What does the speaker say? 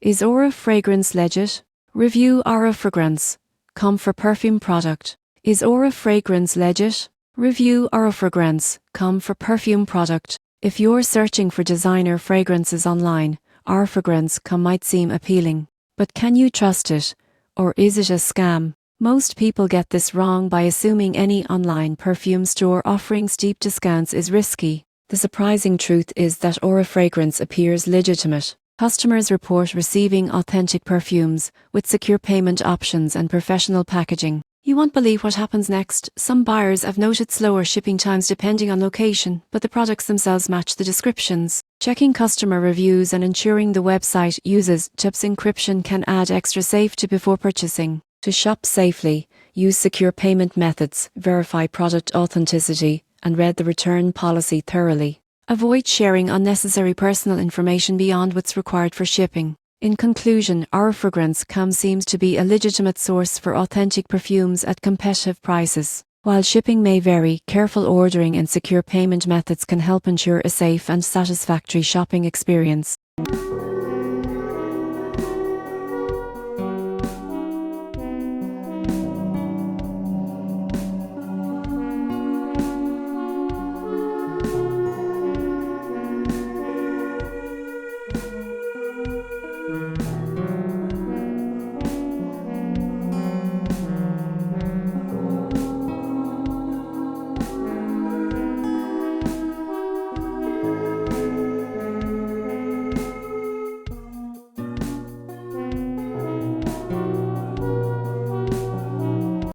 Is Aura fragrance legit? Review Aurafragrancecom for perfume product. Is Aura fragrance legit? Review Aurafragrancecom for perfume product. If you're searching for designer fragrances online, Aurafragrancecom might seem appealing. But can you trust it? Or is it a scam? Most people get this wrong by assuming any online perfume store offering steep discounts is risky. The surprising truth is that Aurafragrance appears legitimate. Customers report receiving authentic perfumes with secure payment options and professional packaging. You won't believe what happens next. Some buyers have noted slower shipping times depending on location, but the products themselves match the descriptions. Checking customer reviews and ensuring the website uses TUPS encryption can add extra safety before purchasing. To shop safely, use secure payment methods, verify product authenticity, and read the return policy thoroughly. Avoid sharing unnecessary personal information beyond what's required for shipping. In conclusion, Aurafragrancecom seems to be a legitimate source for authentic perfumes at competitive prices. While shipping may vary, careful ordering and secure payment methods can help ensure a safe and satisfactory shopping experience.